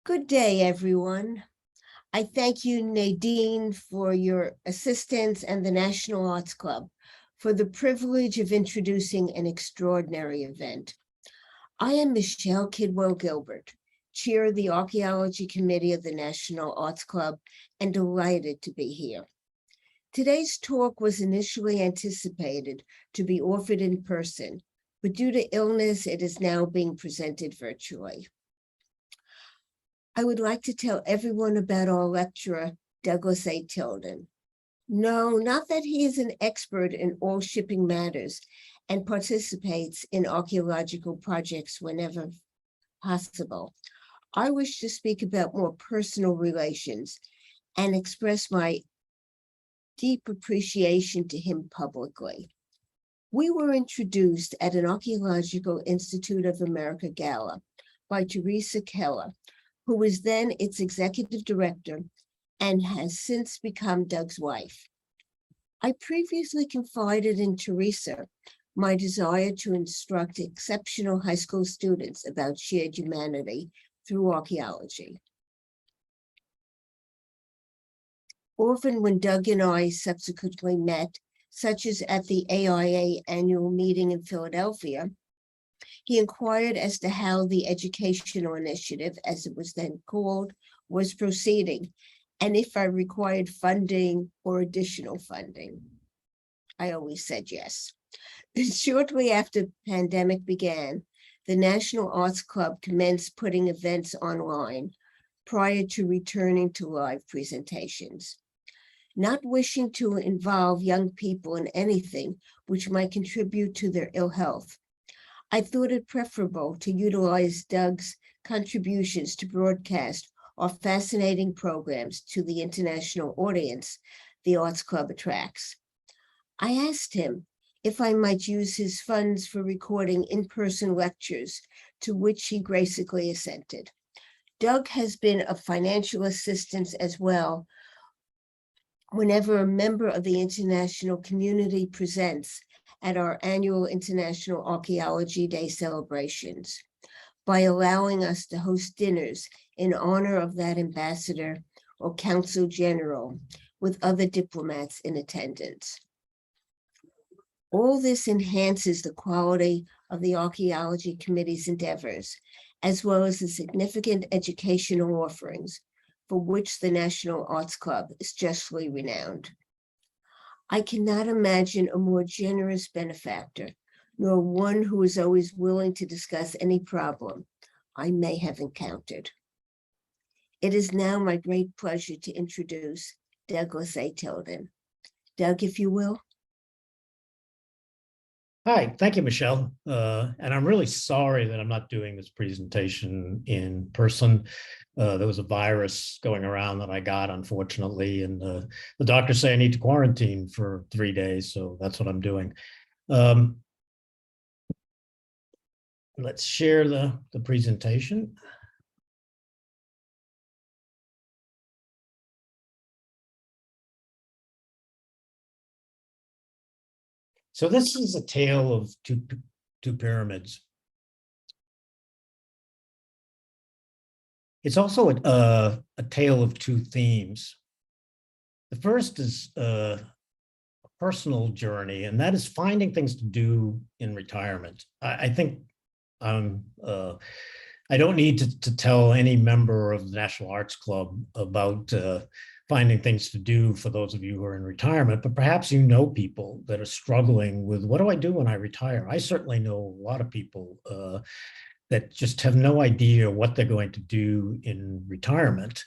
Good day, everyone. I thank you, Nadine, for your assistance and the National Arts Club for the privilege of introducing an extraordinary event. I am Michelle Kidwell-Gilbert, Chair of the Archaeology Committee of the National Arts Club, and delighted to be here. Today's talk was initially anticipated to be offered in person, but due to illness, it is now being presented virtually. I would like to tell everyone about our lecturer, Douglas A. Tilden. No, not that he is an expert in all shipping matters and participates in archaeological projects whenever possible. I wish to speak about more personal relations and express my deep appreciation to him publicly. We were introduced at an Archaeological Institute of America gala by Teresa Keller, who was then its executive director and has since become Doug's wife. I previously confided in Teresa my desire to instruct exceptional high school students about shared humanity through archaeology. Often when Doug and I subsequently met, such as at the AIA annual meeting in Philadelphia, he inquired as to how the educational initiative, as it was then called, was proceeding, and if I required funding or additional funding. I always said yes. Shortly after the pandemic began, the National Arts Club commenced putting events online prior to returning to live presentations. Not wishing to involve young people in anything which might contribute to their ill health, I thought it preferable to utilize Doug's contributions to broadcast our fascinating programs to the international audience the Arts Club attracts. I asked him if I might use his funds for recording in-person lectures, to which he graciously assented. Doug has been of financial assistance as well whenever a member of the international community presents at our annual International Archaeology Day celebrations, by allowing us to host dinners in honor of that ambassador or consul general with other diplomats in attendance. All this enhances the quality of the Archaeology Committee's endeavors, as well as the significant educational offerings for which the National Arts Club is justly renowned. I cannot imagine a more generous benefactor, nor one who is always willing to discuss any problem I may have encountered. It is now my great pleasure to introduce Douglas A. Tilden. Doug, if you will. Hi, thank you, Michelle. And I'm really sorry that I'm not doing this presentation in person. There was a virus going around that I got, unfortunately, and the doctors say I need to quarantine for 3 days, so that's what I'm doing. Let's share the presentation. So this is a tale of two pyramids. It's also a tale of two themes. The first is a personal journey, and that is finding things to do in retirement. I think I don't need to tell any member of the National Arts Club about finding things to do for those of you who are in retirement, but perhaps you know people that are struggling with, what do I do when I retire? I certainly know a lot of people that just have no idea what they're going to do in retirement.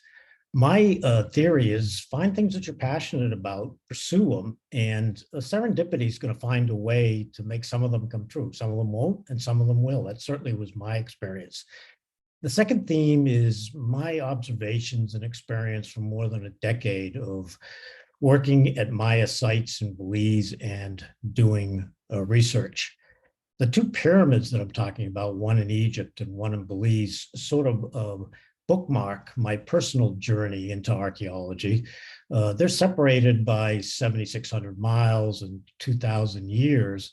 My theory is find things that you're passionate about, pursue them, and serendipity is going to find a way to make some of them come true. Some of them won't, and some of them will. That certainly was my experience. The second theme is my observations and experience from more than a decade of working at Maya sites in Belize and doing research. The two pyramids that I'm talking about, one in Egypt and one in Belize, sort of bookmark my personal journey into archaeology. They're separated by 7,600 miles and 2,000 years,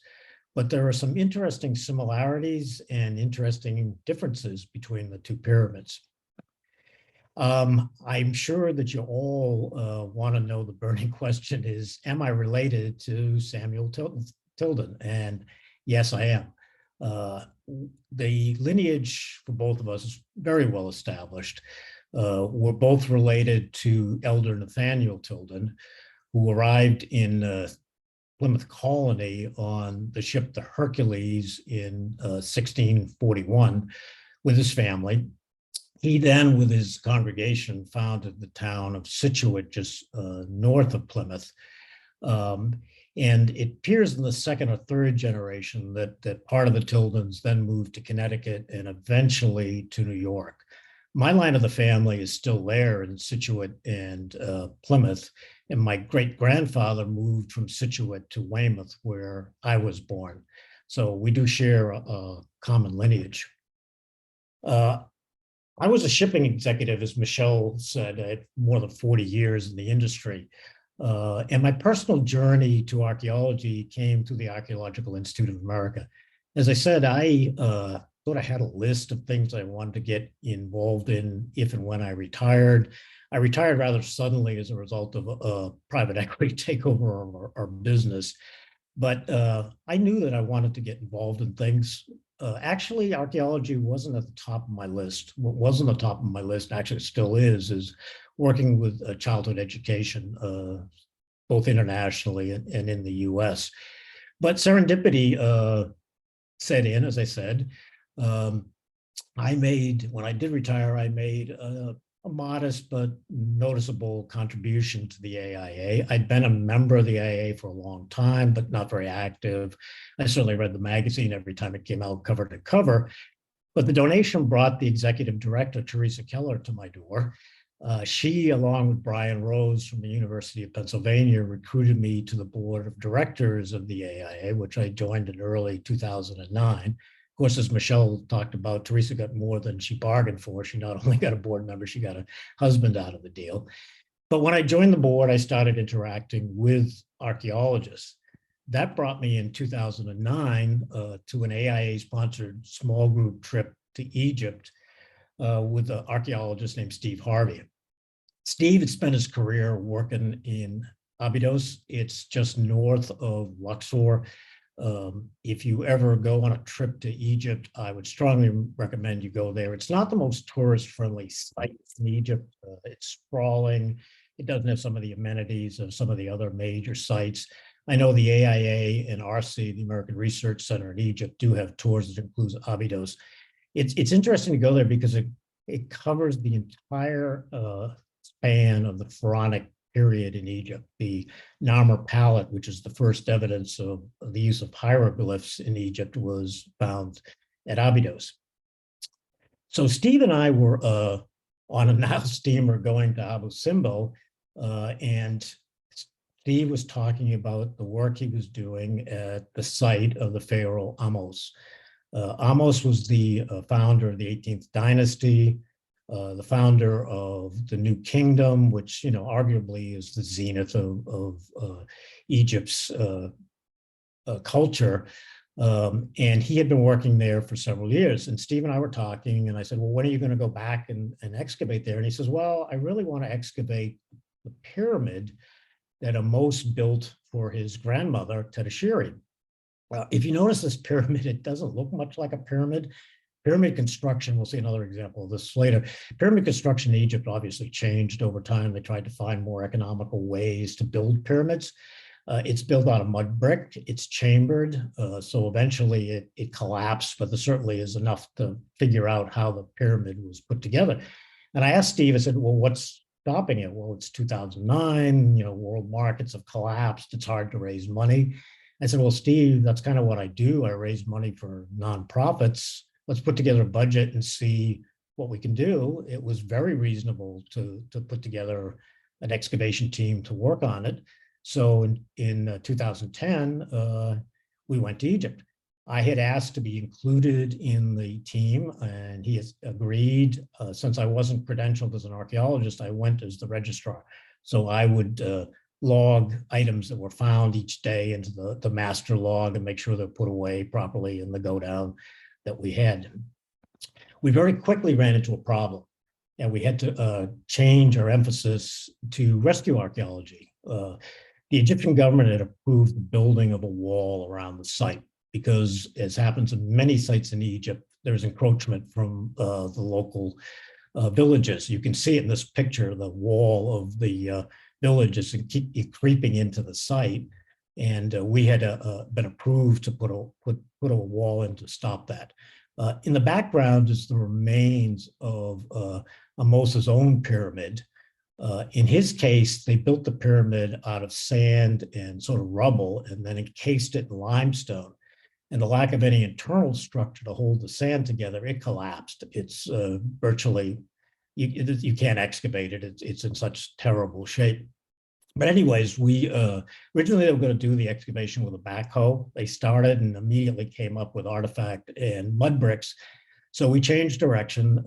but there are some interesting similarities and interesting differences between the two pyramids. I'm sure that you all want to know the burning question is, am I related to Samuel Tilden? And yes, I am. The lineage for both of us is very well established. We're both related to Elder Nathaniel Tilden, who arrived in Plymouth Colony on the ship the Hercules in 1641 with his family. He then, with his congregation, founded the town of Scituate, just north of Plymouth. And it appears in the second or third generation that part of the Tildens then moved to Connecticut and eventually to New York. My line of the family is still there in Scituate and Plymouth, and my great-grandfather moved from Scituate to Weymouth, where I was born. So we do share a common lineage. I was a shipping executive, as Michelle said, I had more than 40 years in the industry. And my personal journey to archaeology came through the Archaeological Institute of America. As I said, I sort of had a list of things I wanted to get involved in if and when I retired. I retired rather suddenly as a result of a private equity takeover of our business. But I knew that I wanted to get involved in things. Actually, archaeology wasn't at the top of my list. What was on the top of my list, actually it still is working with childhood education, both internationally and in the US. But serendipity set in, as I said. When I did retire, I made a modest but noticeable contribution to the AIA. I'd been a member of the AIA for a long time, but not very active. I certainly read the magazine every time it came out cover to cover. But the donation brought the executive director, Teresa Keller, to my door. She, along with Brian Rose from the University of Pennsylvania, recruited me to the board of directors of the AIA, which I joined in early 2009. Of course, as Michelle talked about, Teresa got more than she bargained for. She not only got a board member, she got a husband out of the deal. But when I joined the board, I started interacting with archaeologists. That brought me in 2009 to an AIA-sponsored small group trip to Egypt with an archaeologist named Steve Harvey. Steve had spent his career working in Abydos. It's just north of Luxor. If you ever go on a trip to Egypt, I would strongly recommend you go there. It's not the most tourist-friendly site in Egypt. It's sprawling. It doesn't have some of the amenities of some of the other major sites. I know the AIA and RC, the American Research Center in Egypt, do have tours that include Abydos. It's interesting to go there because it covers the entire span of the pharaonic period in Egypt. The Narmer palette, which is the first evidence of the use of hieroglyphs in Egypt, was found at Abydos. So Steve and I were on a Nile steamer going to Abu Simbel, and Steve was talking about the work he was doing at the site of the pharaoh Ahmose. Ahmose was the founder of the 18th dynasty, the founder of the New Kingdom, which, arguably is the zenith of Egypt's culture. And he had been working there for several years. And Steve and I were talking, and I said, well, when are you going to go back and excavate there? And he says, well, I really want to excavate the pyramid that Ahmose built for his grandmother, Tedashiri. If you notice this pyramid, it doesn't look much like a pyramid. Pyramid construction, we'll see another example of this later. Pyramid construction in Egypt obviously changed over time. They tried to find more economical ways to build pyramids. It's built out of mud brick. It's chambered. So eventually it collapsed, but there certainly is enough to figure out how the pyramid was put together. And I asked Steve, I said, well, what's stopping it? Well, it's 2009, world markets have collapsed. It's hard to raise money. I said, well, Steve, that's kind of what I do. I raise money for nonprofits. Let's put together a budget and see what we can do. It was very reasonable to put together an excavation team to work on it. So in 2010, we went to Egypt. I had asked to be included in the team, and he has agreed. Since I wasn't credentialed as an archaeologist, I went as the registrar. So I would log items that were found each day into the master log and make sure they're put away properly in the go down that we had. We very quickly ran into a problem. and we had to change our emphasis to rescue archaeology. The Egyptian government had approved the building of a wall around the site because, as happens in many sites in Egypt, there's encroachment from the local villages. You can see it in this picture, the wall of the village is creeping into the site. And we had been approved to put a wall in to stop that. In the background is the remains of Moses' own pyramid. In his case, they built the pyramid out of sand and sort of rubble and then encased it in limestone. And the lack of any internal structure to hold the sand together, it collapsed. It's virtually, you can't excavate it. It's in such terrible shape. But anyways, we originally they were going to do the excavation with a backhoe. They started and immediately came up with artifact and mud bricks. So we changed direction.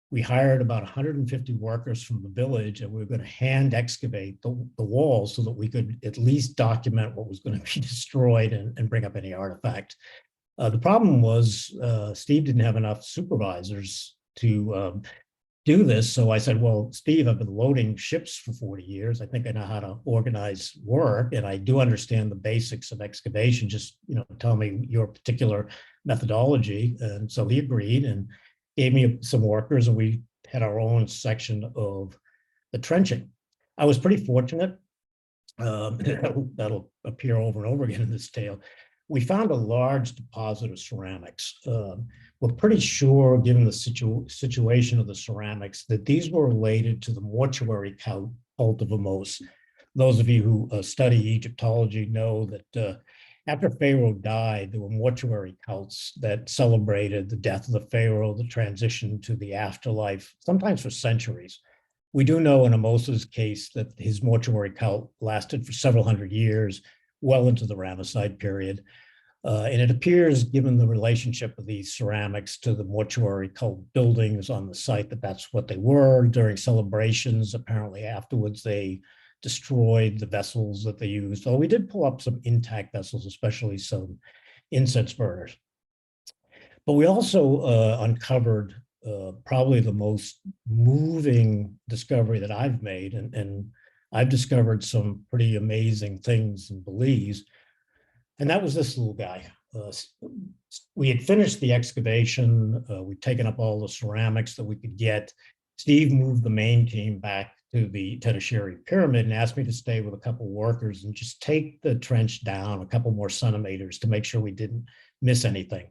We hired about 150 workers from the village, and we were going to hand excavate the walls so that we could at least document what was going to be destroyed and bring up any artifact. The problem was Steve didn't have enough supervisors to do this. So I said, well, Steve, I've been loading ships for 40 years. I think I know how to organize work, and I do understand the basics of excavation. Just, tell me your particular methodology. And so he agreed and gave me some workers, and we had our own section of the trenching. I was pretty fortunate. That'll appear over and over again in this tale. We found a large deposit of ceramics. We're pretty sure, given the situation of the ceramics, that these were related to the mortuary cult of Amos. Those of you who study Egyptology know that after Pharaoh died, there were mortuary cults that celebrated the death of the Pharaoh, the transition to the afterlife, sometimes for centuries. We do know in Amos's case that his mortuary cult lasted for several hundred years, well into the Ramesside period. And it appears, given the relationship of these ceramics to the mortuary cult buildings on the site, that that's what they were. During celebrations, apparently afterwards, they destroyed the vessels that they used. So we did pull up some intact vessels, especially some incense burners. But we also uncovered probably the most moving discovery that I've made, and I've discovered some pretty amazing things in Belize. And that was this little guy. We had finished the excavation. We'd taken up all the ceramics that we could get. Steve moved the main team back to the Tedashiri pyramid and asked me to stay with a couple of workers and just take the trench down a couple more centimeters to make sure we didn't miss anything.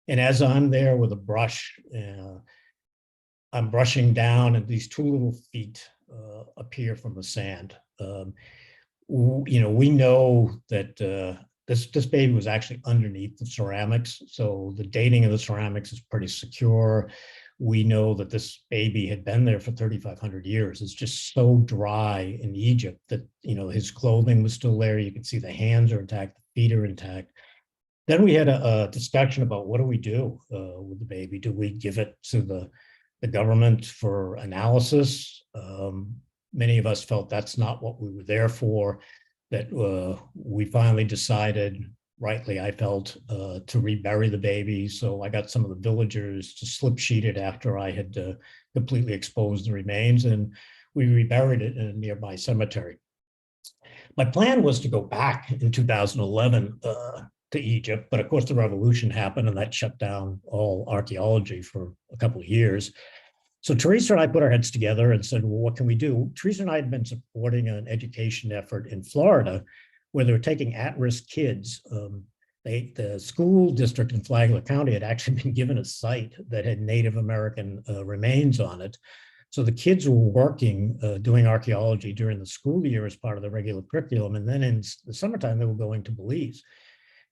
And as I'm there with a brush, I'm brushing down, and these two little feet appear from the sand. We know that this baby was actually underneath the ceramics, so the dating of the ceramics is pretty secure. We know that this baby had been there for 3,500 years. It's just so dry in Egypt that, his clothing was still there. You can see the hands are intact, the feet are intact. Then we had a discussion about what do we do with the baby? Do we give it to the government for analysis? Many of us felt that's not what we were there for, that we finally decided, rightly, I felt, to rebury the baby. So I got some of the villagers to slip sheet it after I had completely exposed the remains, and we reburied it in a nearby cemetery. My plan was to go back in 2011 to Egypt, but of course the revolution happened and that shut down all archaeology for a couple of years. So Teresa and I put our heads together and said, well, what can we do? Teresa and I had been supporting an education effort in Florida where they were taking at-risk kids. The school district in Flagler County had actually been given a site that had Native American remains on it. So the kids were working, doing archaeology during the school year as part of the regular curriculum. And then in the summertime, they were going to Belize.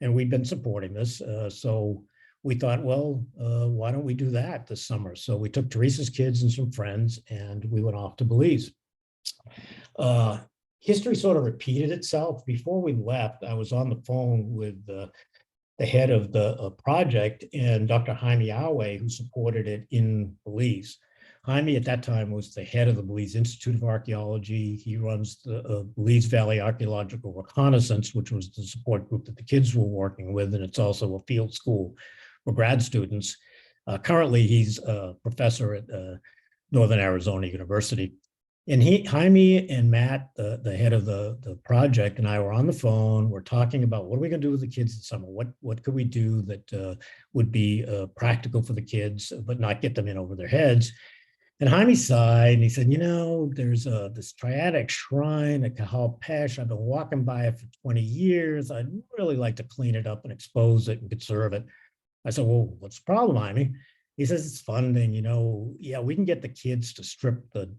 And we'd been supporting this. So we thought, well, why don't we do that this summer? So we took Teresa's kids and some friends, and we went off to Belize. History sort of repeated itself. Before we left, I was on the phone with the head of the project and Dr. Jaime Awe, who supported it in Belize. Jaime at that time was the head of the Belize Institute of Archaeology. He runs the Belize Valley Archaeological Reconnaissance, which was the support group that the kids were working with, and it's also a field school for grad students. Currently, he's a professor at Northern Arizona University. And Jaime and Matt, the head of the project, and I were on the phone. We're talking about what are we going to do with the kids this summer? What could we do that would be practical for the kids, but not get them in over their heads? And Jaime sighed and he said, there's this triadic shrine at Cahal Pesh. I've been walking by it for 20 years. I'd really like to clean it up and expose it and conserve it. I said, well, what's the problem, Jaime? He says, it's funding, yeah, we can get the kids to strip the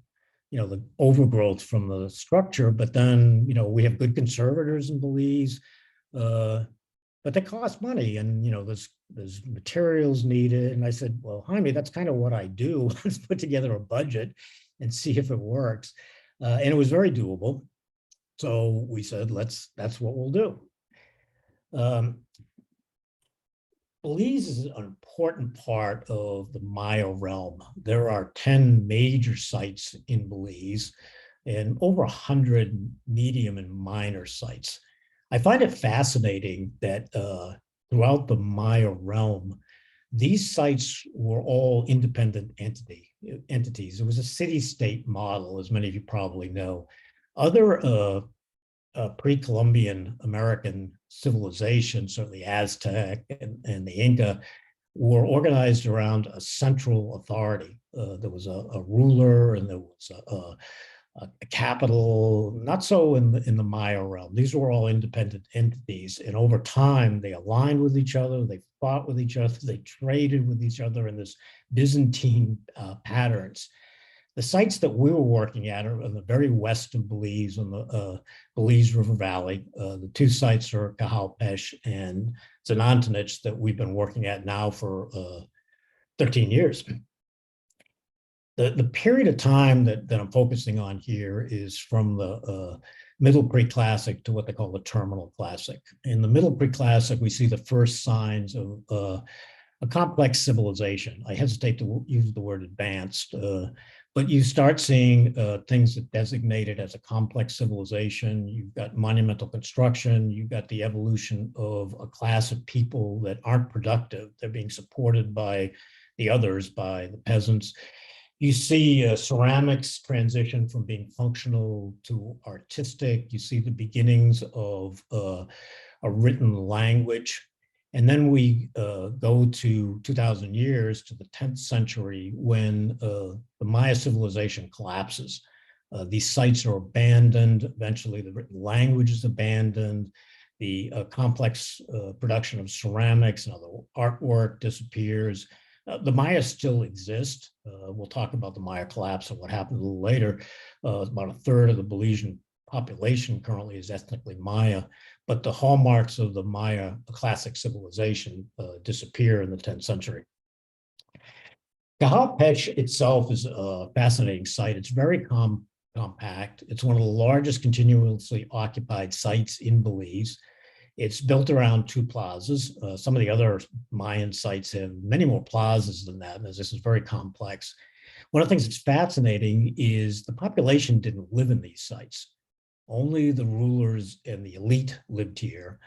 overgrowth from the structure, but then, we have good conservators in Belize, but they cost money and, there's materials needed. And I said, well, Jaime, that's kind of what I do. Let's put together a budget and see if it works. And it was very doable. So we said, that's what we'll do. Belize is an important part of the Maya realm. There are 10 major sites in Belize and over 100 medium and minor sites. I find it fascinating that throughout the Maya realm, these sites were all independent entities. It was a city-state model, as many of you probably know. Other pre-Columbian American civilization, certainly Aztec and the Inca, were organized around a central authority. There was a ruler and there was a capital, not so in the Maya realm. These were all independent entities. And over time, they aligned with each other, they fought with each other, they traded with each other in this Byzantine patterns. The sites that we were working at are in the very west of Belize, on the Belize River Valley. The two sites are Cahal Pesh and Zanantanich that we've been working at now for 13 years. The period of time that I'm focusing on here is from the Middle Preclassic to what they call the Terminal Classic. In the Middle Preclassic, we see the first signs of a complex civilization. I hesitate to use the word advanced, but you start seeing things that designated as a complex civilization. You've got monumental construction. You've got the evolution of a class of people that aren't productive. They're being supported by the others, by the peasants. You see ceramics transition from being functional to artistic. You see the beginnings of a written language. And then we go to 2,000 years to the 10th century when the Maya civilization collapses. These sites are abandoned. Eventually, the written language is abandoned. The complex production of ceramics and other artwork disappears. The Maya still exist. We'll talk about the Maya collapse and what happened a little later. About a third of the Belizean population currently is ethnically Maya, but the hallmarks of the Maya classic civilization disappear in the 10th century. Cahal Pesh itself is a fascinating site. It's very compact. It's one of the largest continuously occupied sites in Belize. It's built around two plazas. Some of the other Mayan sites have many more plazas than that, as this is very complex. One of the things that's fascinating is the population didn't live in these sites. Only the rulers and the elite lived here.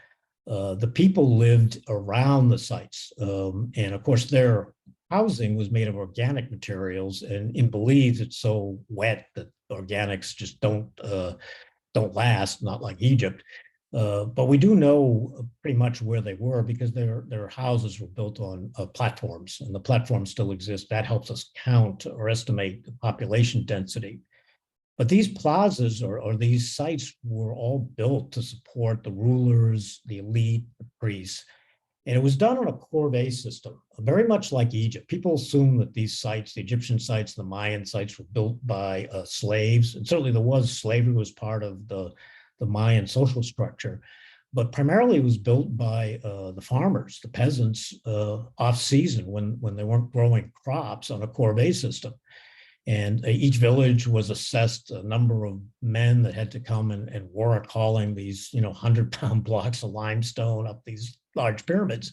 The people lived around the sites. And of course, their housing was made of organic materials. And in Belize, it's so wet that organics just don't last, not like Egypt. But we do know pretty much where they were because their houses were built on platforms, and the platforms still exist. That helps us count or estimate the population density. But these plazas or these sites were all built to support the rulers, the elite, the priests. And it was done on a corvée system, very much like Egypt. People assume that these sites, the Egyptian sites, the Mayan sites, were built by slaves. And certainly there was slavery was part of the Mayan social structure, but primarily it was built by the farmers, the peasants, off season when they weren't growing crops on a corvée system. And each village was assessed a number of men that had to come and work hauling these 100-pound blocks of limestone up these large pyramids.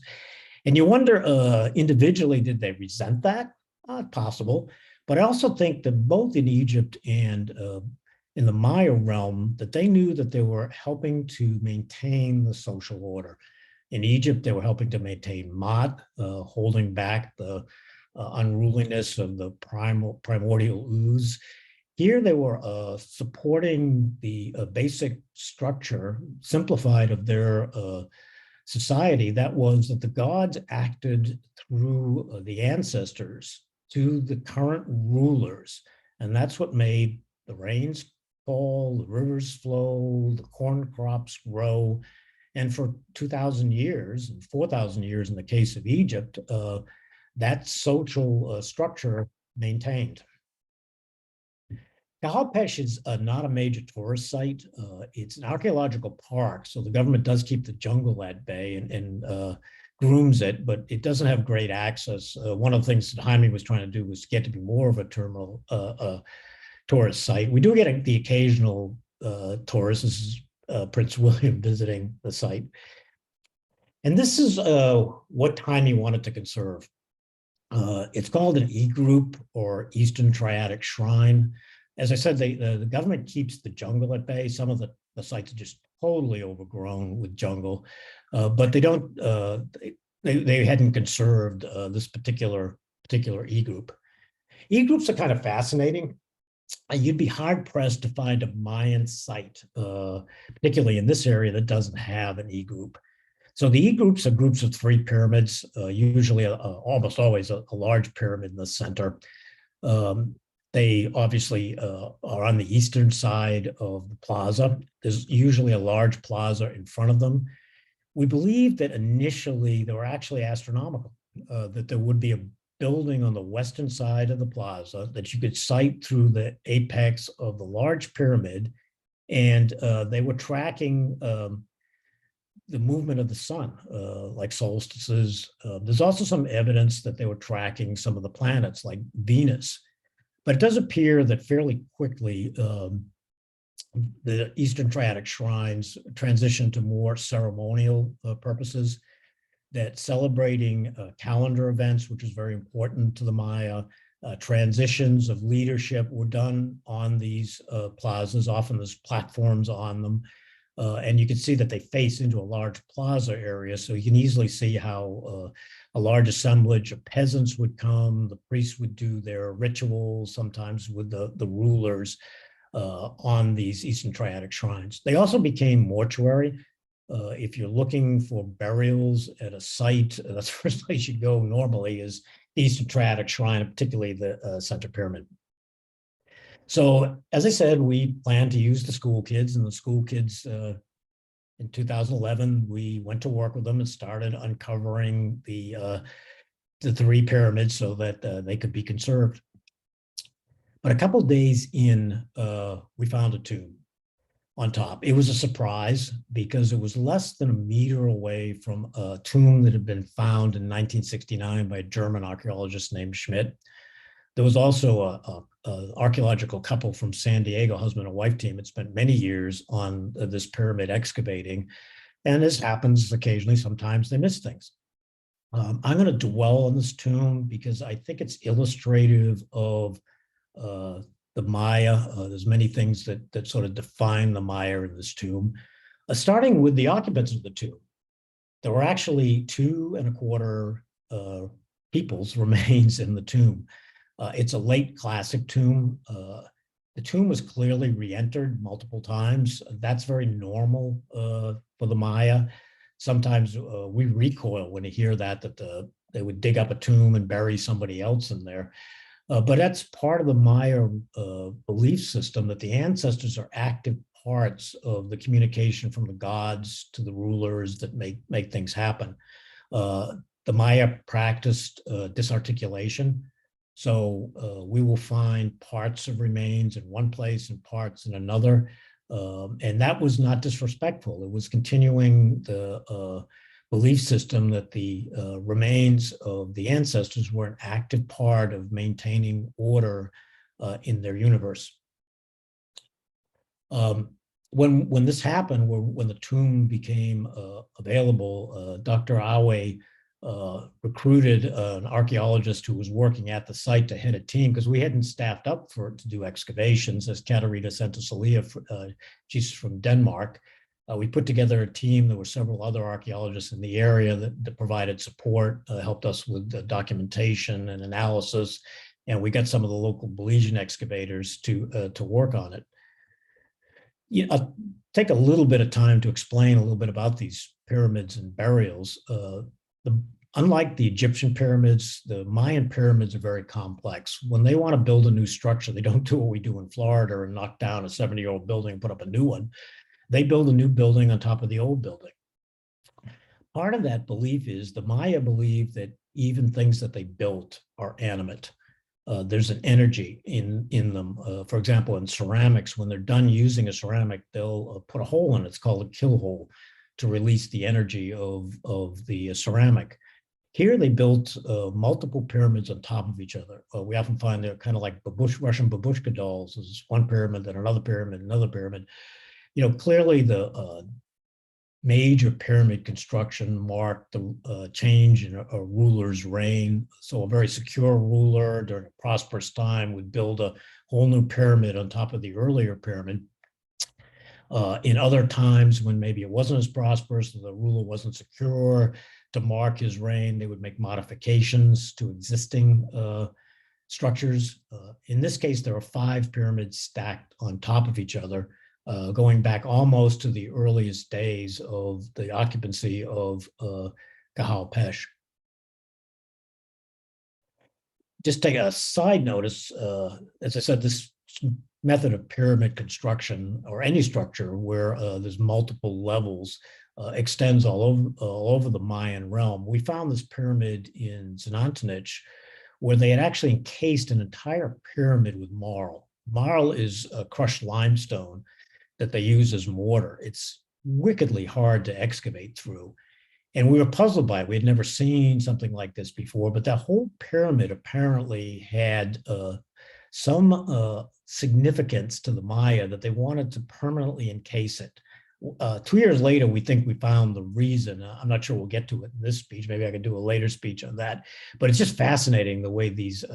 And you wonder, individually, did they resent that? Possible. But I also think that both in Egypt and in the Maya realm, that they knew that they were helping to maintain the social order. In Egypt, they were helping to maintain Maat, holding back the unruliness of the primordial ooze. Here they were supporting the basic structure, simplified, of their society. That was that the gods acted through the ancestors to the current rulers. And that's what made the rains fall, the rivers flow, the corn crops grow. And for 2,000 years, and 4,000 years in the case of Egypt, that social structure maintained. Galpesh is not a major tourist site. It's an archaeological park, so the government does keep the jungle at bay and grooms it, but it doesn't have great access. One of the things that Jaime was trying to do was get to be more of a terminal tourist site. We do get the occasional tourist. This is Prince William visiting the site. And this is what Jaime wanted to conserve. It's called an E-group, or Eastern Triadic Shrine. As I said, the government keeps the jungle at bay. Some of the sites are just totally overgrown with jungle, but they don't. They hadn't conserved this particular E-group. E-groups are kind of fascinating. You'd be hard pressed to find a Mayan site, particularly in this area, that doesn't have an E-group. So the E-groups are groups of 3 pyramids, usually almost always a large pyramid in the center. They obviously are on the eastern side of the plaza. There's usually a large plaza in front of them. We believe that initially they were actually astronomical, that there would be a building on the western side of the plaza that you could sight through the apex of the large pyramid, and they were tracking the movement of the sun, like solstices. There's also some evidence that they were tracking some of the planets, like Venus. But it does appear that fairly quickly, the Eastern Triadic shrines transitioned to more ceremonial purposes, that celebrating calendar events, which is very important to the Maya, transitions of leadership were done on these plazas. Often there's platforms on them. And you can see that they face into a large plaza area. So you can easily see how a large assemblage of peasants would come. The priests would do their rituals, sometimes with the rulers on these Eastern Triadic shrines. They also became mortuary. If you're looking for burials at a site, that's the first place you go normally, is the Eastern Triadic Shrine, particularly the Center Pyramid. So, as I said, we plan to use the school kids, and the school kids in 2011, we went to work with them and started uncovering the 3 pyramids so that they could be conserved. But a couple of days in, we found a tomb on top. It was a surprise because it was less than a meter away from a tomb that had been found in 1969 by a German archaeologist named Schmidt. There was also an archaeological couple from San Diego, husband and wife team, had spent many years on this pyramid excavating. And this happens occasionally. Sometimes they miss things. I'm going to dwell on this tomb because I think it's illustrative of the Maya. There's many things that sort of define the Maya in this tomb. Starting with the occupants of the tomb. There were actually 2¼ people's remains in the tomb. It's a late classic tomb. The tomb was clearly re-entered multiple times. That's very normal for the Maya. Sometimes we recoil when we hear that they would dig up a tomb and bury somebody else in there. But that's part of the Maya belief system, that the ancestors are active parts of the communication from the gods to the rulers that make things happen. The Maya practiced disarticulation. So we will find parts of remains in one place and parts in another. And that was not disrespectful. It was continuing the belief system that the remains of the ancestors were an active part of maintaining order in their universe. When this happened, when the tomb became available, Dr. Awe recruited an archaeologist who was working at the site to head a team, because we hadn't staffed up to do excavations, as Katarina Santosalia, she's from Denmark. We put together a team. There were several other archaeologists in the area that provided support, helped us with the documentation and analysis, and we got some of the local Belizean excavators to work on it. I'll take a little bit of time to explain a little bit about these pyramids and burials. Unlike the Egyptian pyramids, the Mayan pyramids are very complex. When they want to build a new structure, they don't do what we do in Florida and knock down a 70-year-old building and put up a new one. They build a new building on top of the old building. Part of that belief is the Maya believe that even things that they built are animate. There's an energy in them. For example, in ceramics, when they're done using a ceramic, they'll put a hole in it. It's called a kill hole to release the energy of the ceramic. Here they built multiple pyramids on top of each other. We often find they're kind of like Russian babushka dolls. There's one pyramid, then another pyramid, another pyramid. Clearly the major pyramid construction marked the change in a ruler's reign. So a very secure ruler during a prosperous time would build a whole new pyramid on top of the earlier pyramid. In other times when maybe it wasn't as prosperous, the ruler wasn't secure, to mark his reign, they would make modifications to existing structures. In this case, there are 5 pyramids stacked on top of each other, going back almost to the earliest days of the occupancy of Kahal-Pesh. Just take a side notice, as I said, this method of pyramid construction, or any structure where there's multiple levels, extends all over the Mayan realm. We found this pyramid in Znantanich where they had actually encased an entire pyramid with marl. Marl is a crushed limestone that they use as mortar. It's wickedly hard to excavate through. And we were puzzled by it. We had never seen something like this before, but that whole pyramid apparently had some significance to the Maya that they wanted to permanently encase it. 2 years later, we think we found the reason. I'm not sure we'll get to it in this speech. Maybe I could do a later speech on that. But it's just fascinating the way these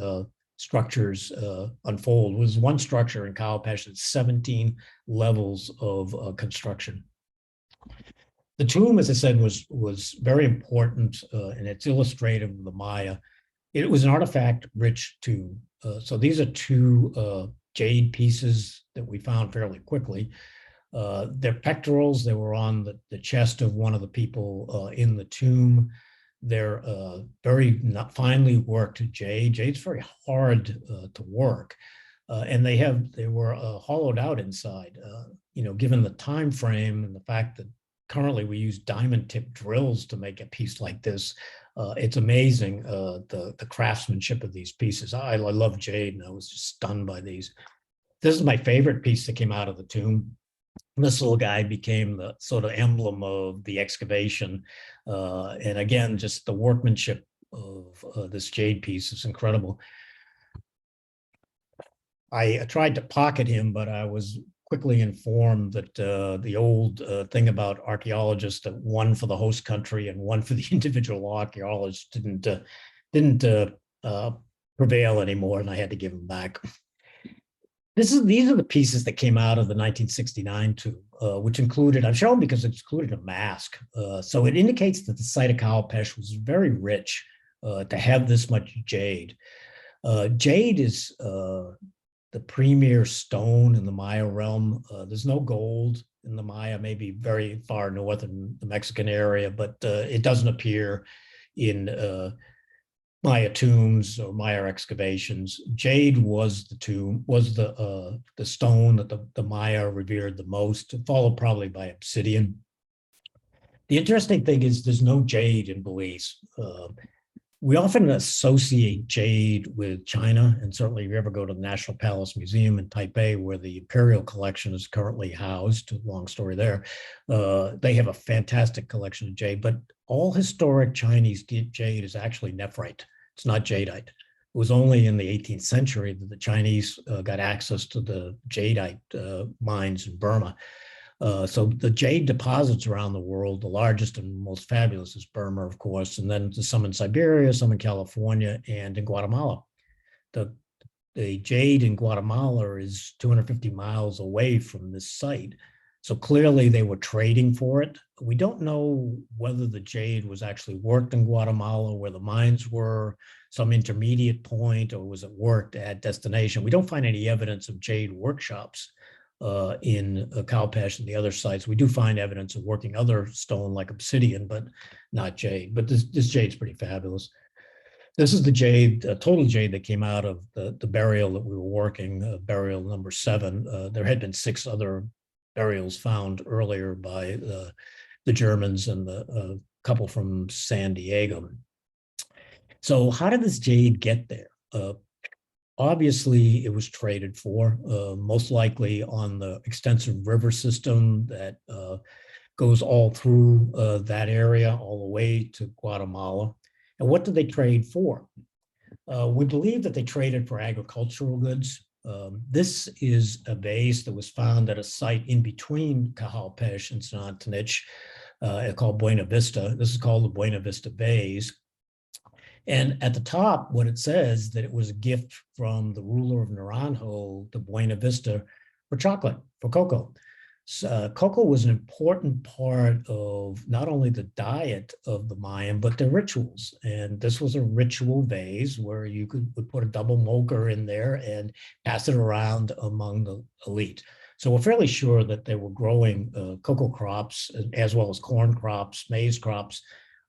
structures unfold. There's one structure in Kahal-Pesh that's 17 levels of construction. The tomb, as I said, was very important, and it's illustrative of the Maya. It was an artifact-rich tomb. So these are 2 jade pieces that we found fairly quickly. Their pectorals, they were on the chest of one of the people in the tomb. They're very finely worked jade. Jade's very hard to work, and they were hollowed out inside. Given the time frame and the fact that currently we use diamond tip drills to make a piece like this, it's amazing the craftsmanship of these pieces. I love jade, and I was just stunned by these. This is my favorite piece that came out of the tomb. This little guy became the sort of emblem of the excavation. And again, just the workmanship of this jade piece is incredible. I tried to pocket him, but I was quickly informed that the old thing about archaeologists, that one for the host country and one for the individual archaeologist, didn't prevail anymore, and I had to give them back. These are the pieces that came out of the 1969 tomb, which included, I've shown because it included a mask. So it indicates that the site of Kahal-Pesh was very rich to have this much jade. Jade is the premier stone in the Maya realm. There's no gold in the Maya, maybe very far north in the Mexican area, but it doesn't appear in Maya tombs or Maya excavations. Jade was the stone that the Maya revered the most, followed probably by obsidian. The interesting thing is there's no jade in Belize. We often associate jade with China, and certainly if you ever go to the National Palace Museum in Taipei, where the Imperial Collection is currently housed, long story there, they have a fantastic collection of jade, but all historic Chinese jade is actually nephrite. It's not jadeite. It was only in the 18th century that the Chinese got access to the jadeite mines in Burma. So the jade deposits around the world, the largest and most fabulous is Burma, of course, and then some in Siberia, some in California, and in Guatemala. The jade in Guatemala is 250 miles away from this site. So clearly they were trading for it. We don't know whether the jade was actually worked in Guatemala, where the mines were, some intermediate point, or was it worked at destination. We don't find any evidence of jade workshops in Calpesh and the other sites. We do find evidence of working other stone like obsidian, but not jade. But this jade's pretty fabulous. This is the jade, total jade that came out of the burial that we were working, burial number 7. There had been 6 other burials found earlier by the Germans and the couple from San Diego. So how did this jade get there? Obviously, it was traded for, most likely on the extensive river system that goes all through that area, all the way to Guatemala. And what did they trade for? We believe that they traded for agricultural goods. This is a vase that was found at a site in between Cajalpesh and Sanatanich, called Buena Vista. This is called the Buena Vista vase. And at the top, what it says that it was a gift from the ruler of Naranjo to Buena Vista for chocolate, for cocoa. So, cocoa was an important part of not only the diet of the Mayan, but their rituals. And this was a ritual vase where you would put a double mocha in there and pass it around among the elite. So we're fairly sure that they were growing cocoa crops as well as corn crops, maize crops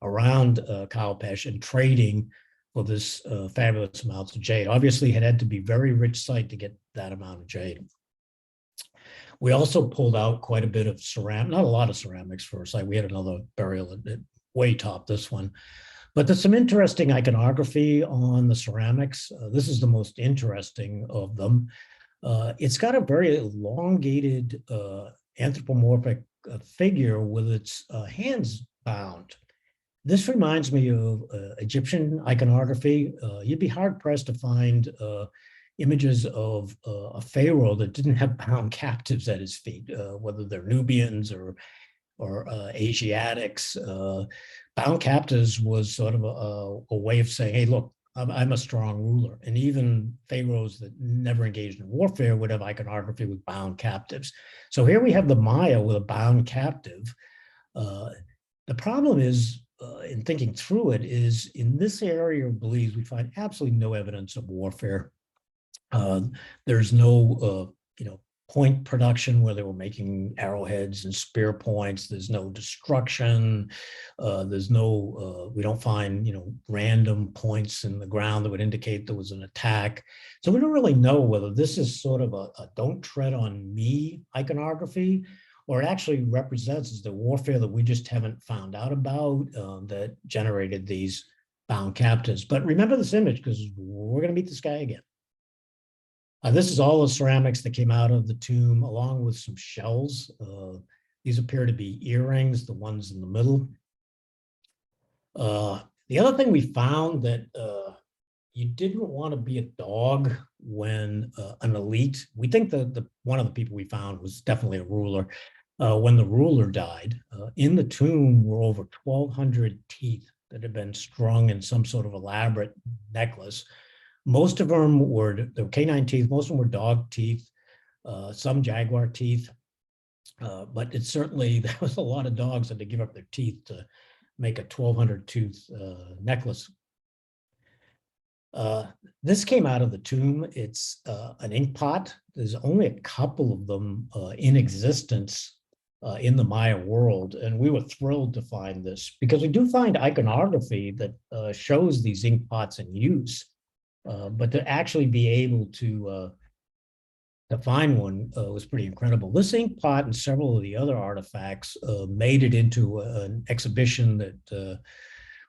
around Calpesh and trading for this fabulous amounts of jade. Obviously, it had to be very rich site to get that amount of jade. We also pulled out quite a bit of ceramic, not a lot of ceramics for a site. We had another burial at way top this one. But there's some interesting iconography on the ceramics. This is the most interesting of them. It's got a very elongated anthropomorphic figure with its hands bound. This reminds me of Egyptian iconography. You'd be hard pressed to find images of a pharaoh that didn't have bound captives at his feet, whether they're Nubians or Asiatics. Bound captives was sort of a way of saying, hey, look, I'm a strong ruler. And even pharaohs that never engaged in warfare would have iconography with bound captives. So here we have the Maya with a bound captive. The problem is, in thinking through it, is in this area of Belize, we find absolutely no evidence of warfare. There's no, point production where they were making arrowheads and spear points. There's no destruction. There's no, we don't find, random points in the ground that would indicate there was an attack. So we don't really know whether this is sort of a don't tread on me iconography, or it actually represents the warfare that we just haven't found out about that generated these bound captives. But remember this image, because we're going to meet this guy again. This is all the ceramics that came out of the tomb, along with some shells. These appear to be earrings, the ones in the middle. The other thing we found that you didn't want to be a dog when an elite, we think that one of the people we found was definitely a ruler. When the ruler died, in the tomb were over 1,200 teeth that had been strung in some sort of elaborate necklace. Most of them were canine teeth, most of them were dog teeth, some jaguar teeth, but it certainly, there was a lot of dogs that had to give up their teeth to make a 1,200 tooth necklace. This came out of the tomb. It's an ink pot. There's only a couple of them in existence in the Maya world, and we were thrilled to find this because we do find iconography that shows these ink pots in use. But to actually be able to find one was pretty incredible. This ink pot and several of the other artifacts made it into an exhibition that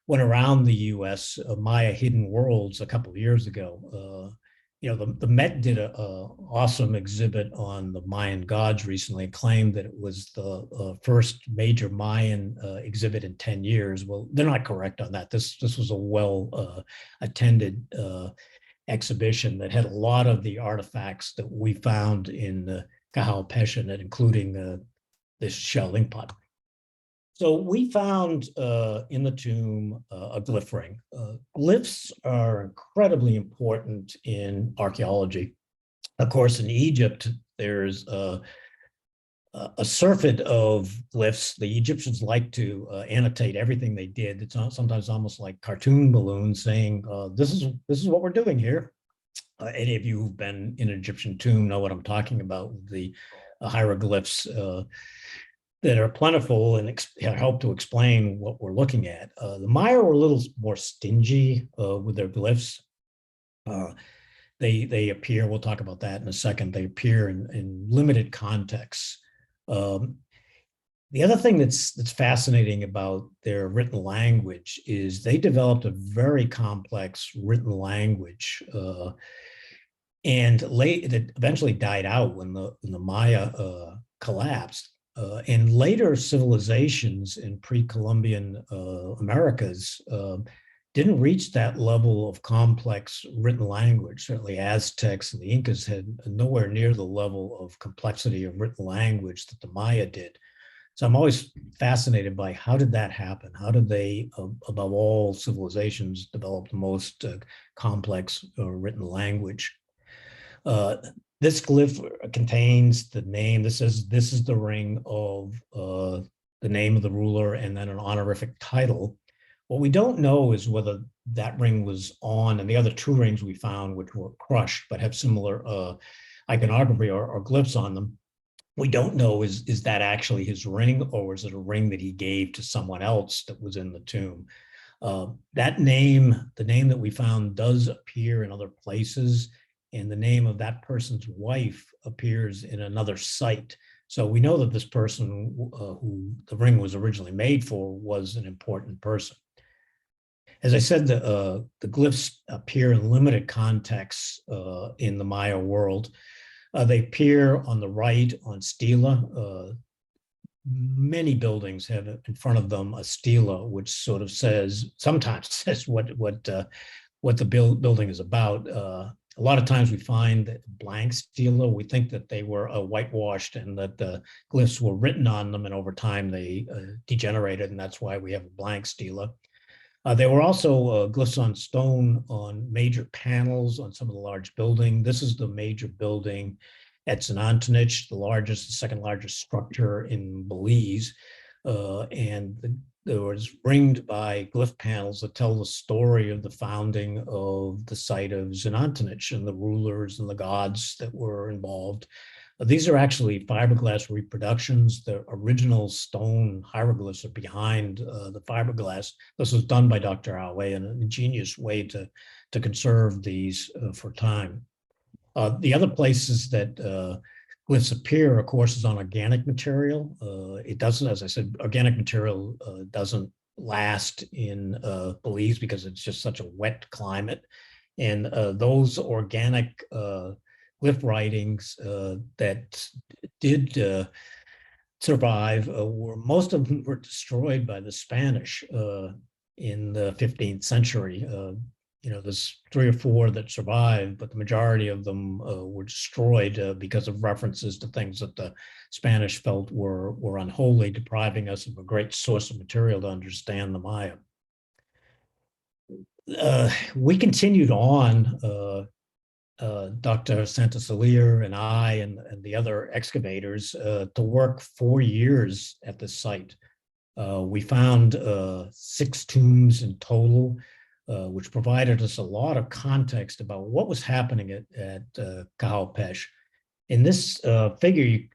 went around the U.S., Maya Hidden Worlds, a couple of years ago. The Met did an awesome exhibit on the Mayan gods recently, and claimed that it was the first major Mayan exhibit in 10 years. Well, they're not correct on that. This was a well attended exhibition that had a lot of the artifacts that we found in Cajalpesh, including this shell ink pot. So we found in the tomb a glyph ring. Glyphs are incredibly important in archaeology. Of course, in Egypt, there's a surfeit of glyphs. The Egyptians like to annotate everything they did. It's sometimes almost like cartoon balloons saying, this is what we're doing here. Any of you who've been in an Egyptian tomb know what I'm talking about, the hieroglyphs that are plentiful and help to explain what we're looking at. The Maya were a little more stingy with their glyphs. They appear, we'll talk about that in a second, they appear in limited contexts. The other thing that's fascinating about their written language is they developed a very complex written language, and that eventually died out when the Maya collapsed. And later civilizations in pre-Columbian Americas didn't reach that level of complex written language. Certainly Aztecs and the Incas had nowhere near the level of complexity of written language that the Maya did. So I'm always fascinated by how did that happen? How did they, above all civilizations, develop the most complex written language? This glyph contains the name. This is the ring of the name of the ruler and then an honorific title. What we don't know is whether that ring was on, and the other two rings we found, which were crushed but have similar iconography or glyphs on them. We don't know is that actually his ring, or is it a ring that he gave to someone else that was in the tomb? That name, the name that we found, does appear in other places, and the name of that person's wife appears in another site. So we know that this person who the ring was originally made for was an important person. As I said, the glyphs appear in limited contexts in the Maya world. They appear on the right on stela. Many buildings have in front of them a stela, which sort of sometimes says what the building is about. A lot of times we find blank stela. We think that they were whitewashed and that the glyphs were written on them, and over time they degenerated, and that's why we have a blank stela. There were also glyphs on stone on major panels on some of the large buildings. This is the major building at Zinantinich, the second largest structure in Belize. It was ringed by glyph panels that tell the story of the founding of the site of Zinantinich and the rulers and the gods that were involved. These are actually fiberglass reproductions. The original stone hieroglyphs are behind the fiberglass. This was done by Dr. Awe in an ingenious way to conserve these for time. The other places that glyphs appear, of course, is on organic material. It doesn't, as I said, organic material doesn't last in Belize because it's just such a wet climate. And those organic glyph writings that did survive, most of them were destroyed by the Spanish in the 15th century. There's 3 or 4 that survived, but the majority of them were destroyed because of references to things that the Spanish felt were unholy, depriving us of a great source of material to understand the Maya. We continued on, Dr. Santasolir and I and the other excavators to work 4 years at the site. We found 6 tombs in total, which provided us a lot of context about what was happening at Kahaupesh. In this picture,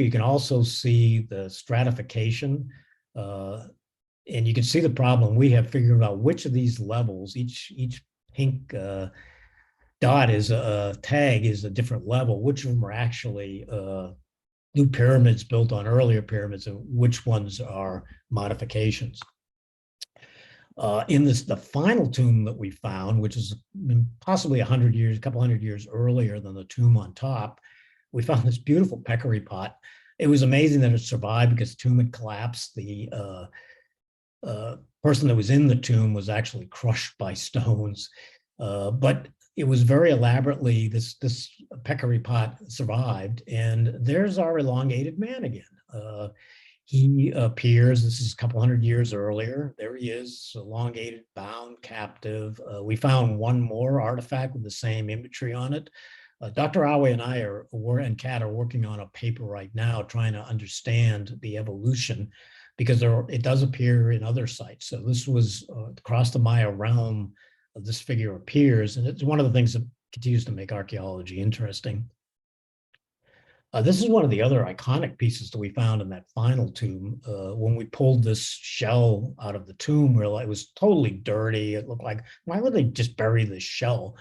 you can also see the stratification, and you can see the problem we have figuring out which of these levels, each pink dot is a tag is a different level, which of them are actually new pyramids built on earlier pyramids and which ones are modifications. In the final tomb that we found, which is possibly a couple hundred years earlier than the tomb on top, we found this beautiful peccary pot. It was amazing that it survived because the tomb had collapsed. The person that was in the tomb was actually crushed by stones, but it was very elaborately, this peccary pot survived, and there's our elongated man again. He appears, this is a couple hundred years earlier. There he is, elongated, bound, captive. We found one more artifact with the same imagery on it, Dr. Awe and I and Kat are working on a paper right now trying to understand the evolution, because it does appear in other sites. So this was across the Maya realm, this figure appears, and it's one of the things that continues to make archaeology interesting. This is one of the other iconic pieces that we found in that final tomb. When we pulled this shell out of the tomb, it was totally dirty. It looked like, why would they just bury this shell?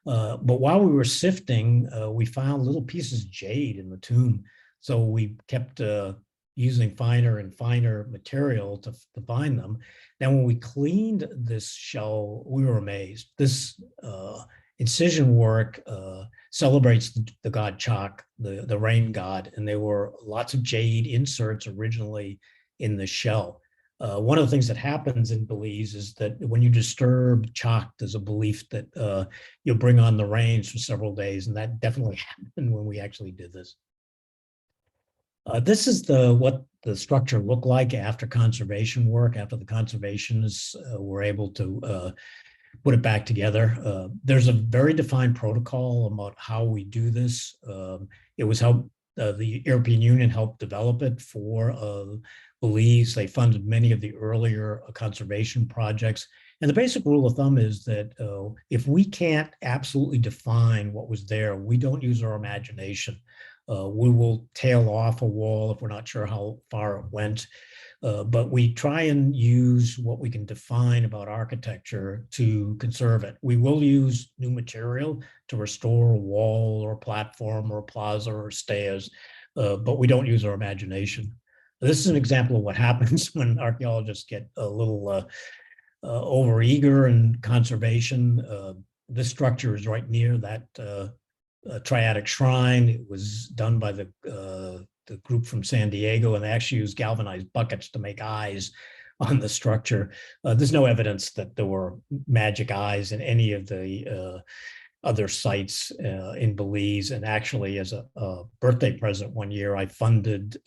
But while we were sifting, we found little pieces of jade in the tomb. So we kept using finer and finer material to find them. Then when we cleaned this shell, we were amazed. This incision work celebrates the god Chak, the rain god, and there were lots of jade inserts originally in the shell. One of the things that happens in Belize is that when you disturb Chak, there's a belief that you'll bring on the rains for several days, and that definitely happened when we actually did this. This is what the structure looked like after conservation work, after the conservationists were able to put it back together. There's a very defined protocol about how we do this. It was helped, the European Union helped develop it for Belize. They funded many of the earlier conservation projects. And the basic rule of thumb is that if we can't absolutely define what was there, we don't use our imagination. We will tail off a wall if we're not sure how far it went. But we try and use what we can define about architecture to conserve it. We will use new material to restore a wall or a platform or a plaza or stairs, but we don't use our imagination. This is an example of what happens when archaeologists get a little overeager in conservation. This structure is right near that triadic shrine. It was done by the group from San Diego, and they actually used galvanized buckets to make eyes on the structure. There's no evidence that there were magic eyes in any of the other sites in Belize. And actually, as a birthday present one year, I funded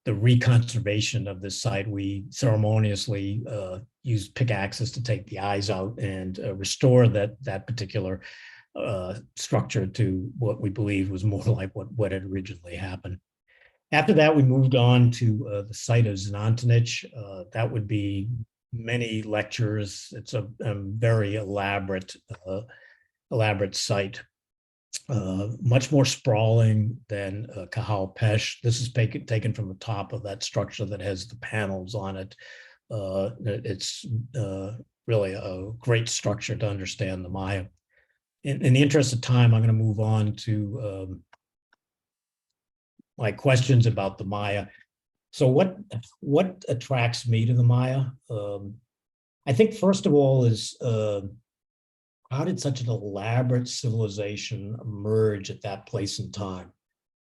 the reconservation of this site. We ceremoniously used pickaxes to take the eyes out and restore that particular structure to what we believe was more like what had originally happened. After that, we moved on to the site of Znantanich. That would be many lectures. It's a very elaborate site, much more sprawling than Kahal Pesh. This is taken from the top of that structure that has the panels on it. It's really a great structure to understand the Maya. In the interest of time, I'm going to move on to my questions about the Maya. So what attracts me to the Maya? I think first of all is how did such an elaborate civilization emerge at that place and time?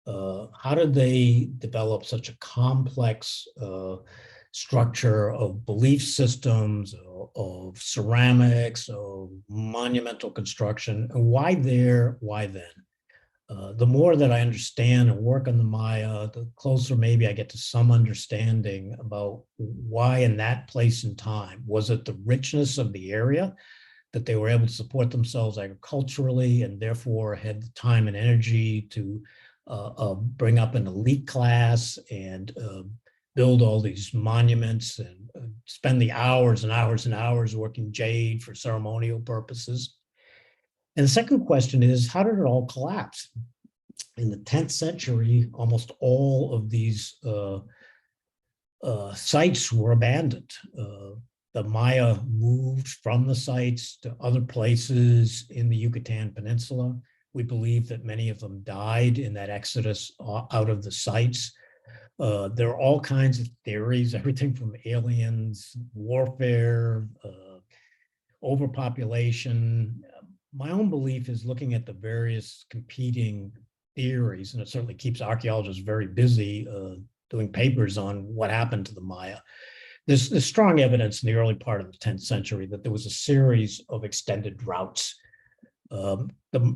How did they develop such a complex structure of belief systems, of ceramics, of monumental construction, and why there, why then? The more that I understand and work on the Maya, the closer maybe I get to some understanding about why in that place and time. Was it the richness of the area that they were able to support themselves agriculturally and therefore had the time and energy to bring up an elite class and build all these monuments and spend the hours and hours and hours working jade for ceremonial purposes? And the second question is, how did it all collapse? In the 10th century, almost all of these sites were abandoned. The Maya moved from the sites to other places in the Yucatan Peninsula. We believe that many of them died in that exodus out of the sites. There are all kinds of theories, everything from aliens, warfare, overpopulation. My own belief is looking at the various competing theories, and it certainly keeps archaeologists very busy doing papers on what happened to the Maya. There's strong evidence in the early part of the 10th century that there was a series of extended droughts. The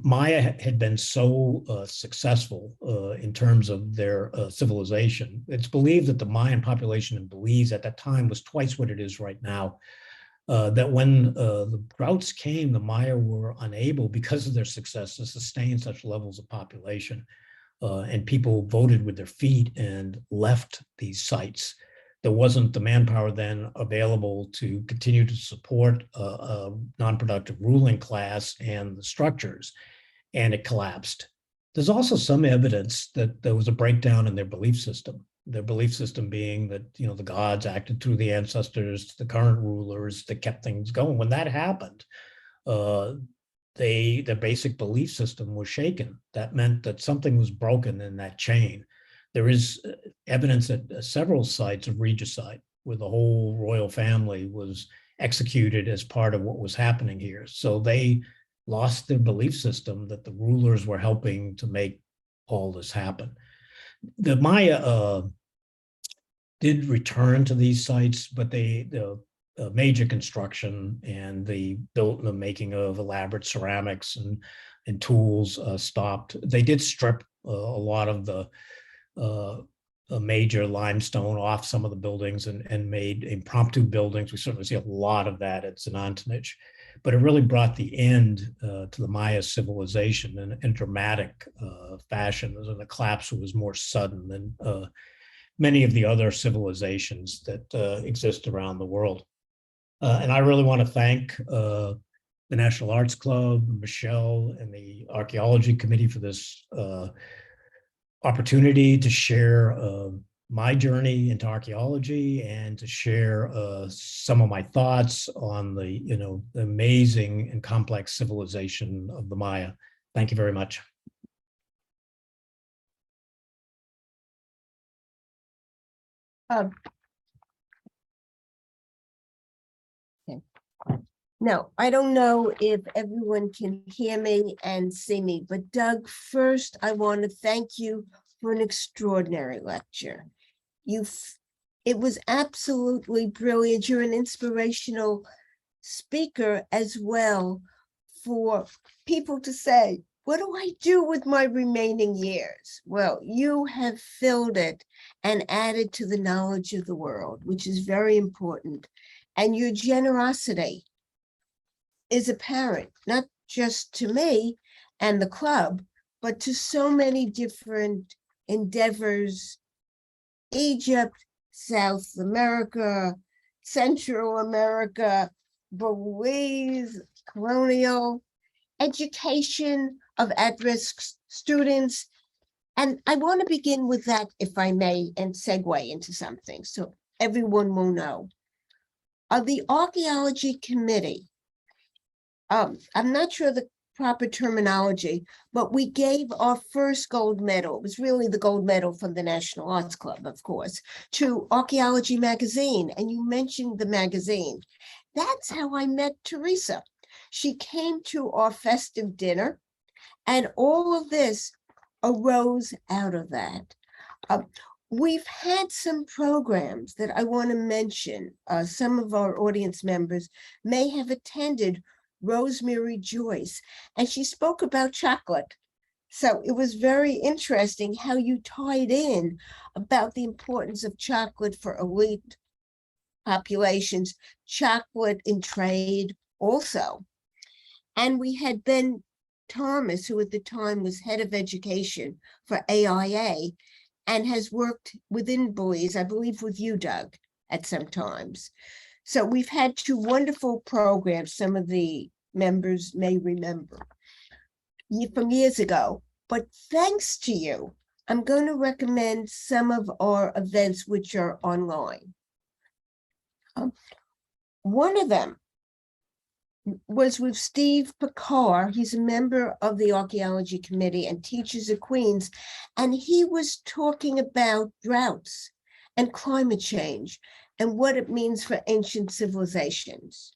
Maya had been so successful in terms of their civilization. It's believed that the Mayan population in Belize at that time was twice what it is right now. that when the droughts came, the Maya were unable, because of their success, to sustain such levels of population. And people voted with their feet and left these sites. There wasn't the manpower then available to continue to support a non-productive ruling class and the structures, and it collapsed. There's also some evidence that there was a breakdown in their belief system. Their belief system being that, you know, the gods acted through the ancestors, the current rulers that kept things going. When that happened, their basic belief system was shaken. That meant that something was broken in that chain. There is evidence at several sites of regicide, where the whole royal family was executed as part of what was happening here. So they lost their belief system that the rulers were helping to make all this happen. The Maya did return to these sites, but the major construction and the making of elaborate ceramics and tools stopped. They did strip a lot of the major limestone off some of the buildings and made impromptu buildings. We certainly see a lot of that at Zanantanich, but it really brought the end to the Maya civilization in dramatic fashion. And the collapse was more sudden than many of the other civilizations that exist around the world. And I really want to thank the National Arts Club, Michelle, and the Archaeology Committee for this opportunity to share my journey into archaeology and to share some of my thoughts on the amazing and complex civilization of the Maya. Thank you very much. Now, I don't know if everyone can hear me and see me, but Doug, first, I want to thank you for an extraordinary lecture. It was absolutely brilliant. You're an inspirational speaker as well for people to say, what do I do with my remaining years? Well, you have filled it and added to the knowledge of the world, which is very important. And your generosity is apparent, not just to me and the club, but to so many different endeavors: Egypt, South America, Central America, Belize, colonial, education of at-risk students. And I want to begin with that, if I may, and segue into something so everyone will know. The Archaeology Committee, I'm not sure the proper terminology, but we gave our first gold medal. It was really the gold medal from the National Arts Club, of course, to Archaeology Magazine. And you mentioned the magazine. That's how I met Teresa. She came to our festive dinner, and all of this arose out of that. We've had some programs that I want to mention. Some of our audience members may have attended Rosemary Joyce, and she spoke about chocolate. So it was very interesting how you tied in about the importance of chocolate for elite populations, chocolate in trade also. And we had Ben Thomas, who at the time was head of education for AIA and has worked within Belize, I believe with you, Doug, at some times. So we've had two wonderful programs, some of the members may remember from years ago, but thanks to you, I'm going to recommend some of our events which are online. One of them was with Steve Pekar. He's a member of the Archaeology Committee and teaches at Queens, and he was talking about droughts and climate change and what it means for ancient civilizations.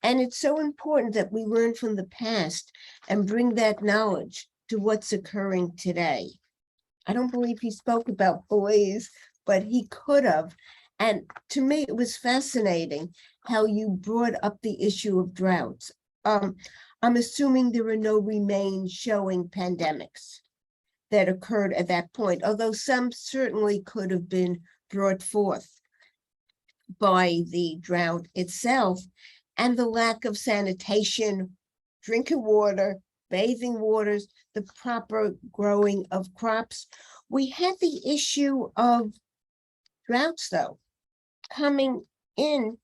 And it's so important that we learn from the past and bring that knowledge to what's occurring today. I don't believe he spoke about Belize, but he could have. And to me, it was fascinating how you brought up the issue of droughts. I'm assuming there are no remains showing pandemics that occurred at that point, although some certainly could have been brought forth by the drought itself. and the lack of sanitation, drinking water, bathing waters, the proper growing of crops. We had the issue of droughts, though, coming in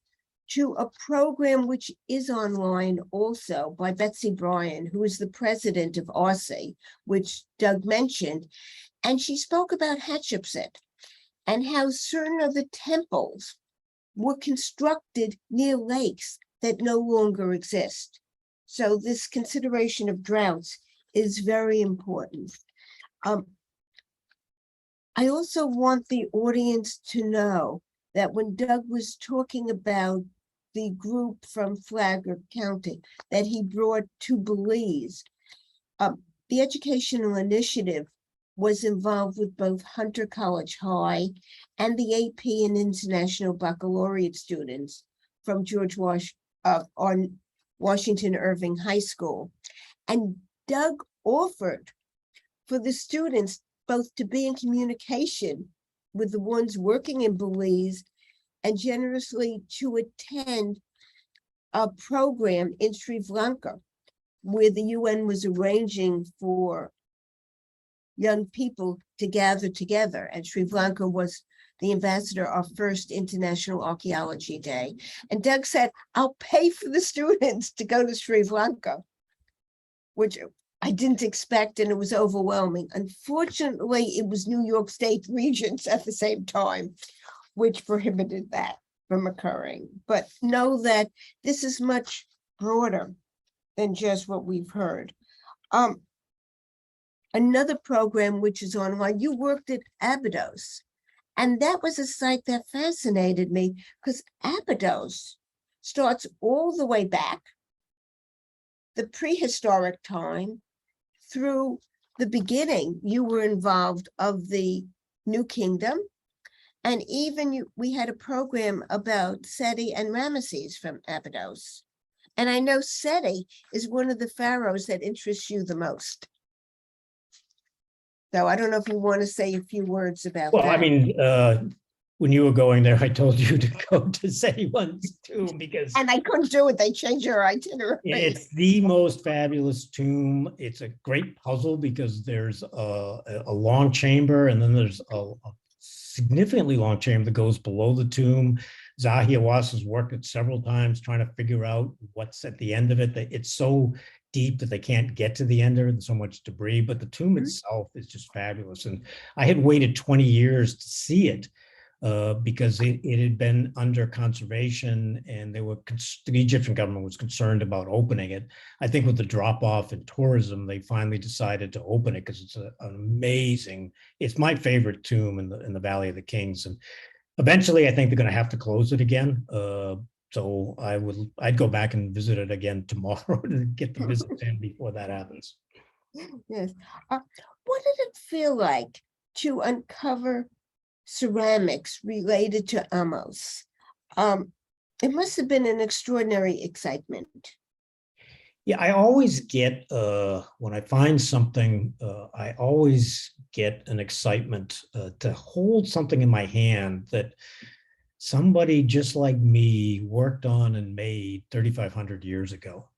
to a program which is online also by Betsy Bryan, who is the president of ARCE, which Doug mentioned. And she spoke about Hatshepsut and how certain of the temples were constructed near lakes that no longer exist. So this consideration of droughts is very important. I also want the audience to know that when Doug was talking about the group from Flagler County that he brought to Belize, the Educational Initiative was involved with both Hunter College High and the AP and International Baccalaureate students from Washington Irving High School. And Doug offered for the students both to be in communication with the ones working in Belize and generously to attend a program in Sri Lanka where the UN was arranging for young people to gather together. And Sri Lanka was the ambassador of first International Archaeology Day. And Doug said, I'll pay for the students to go to Sri Lanka, which I didn't expect, and it was overwhelming. Unfortunately, it was New York State Regents at the same time, which prohibited that from occurring. But know that this is much broader than just what we've heard. Another program which is online, you worked at Abydos, and that was a site that fascinated me because Abydos starts all the way back, the prehistoric time, through the beginning. You were involved of the New Kingdom, and even we had a program about Seti and Ramesses from Abydos. And I know Seti is one of the pharaohs that interests you the most. So I don't know if you want to say a few words about that. Well, I mean, when you were going there, I told you to go to Seti once too, because and I couldn't do it. They changed your itinerary. it's the most fabulous tomb. It's a great puzzle because there's a long chamber, and then there's a significantly long chamber that goes below the tomb. Zahi Hawass has worked it several times trying to figure out what's at the end of it. It's so deep that they can't get to the end of it, and so much debris, but the tomb itself is just fabulous. And I had waited 20 years to see it because it had been under conservation, and the Egyptian government was concerned about opening it. I think with the drop off in tourism, they finally decided to open it because it's an amazing, it's my favorite tomb in the Valley of the Kings. And eventually I think they're going to have to close it again. So I'd go back and visit it again tomorrow to get the visit in before that happens. Yes. What did it feel like to uncover ceramics related to Amos? It must have been an extraordinary excitement. Yeah, I always get, when I find something, I always get an excitement to hold something in my hand that somebody just like me worked on and made 3,500 years ago.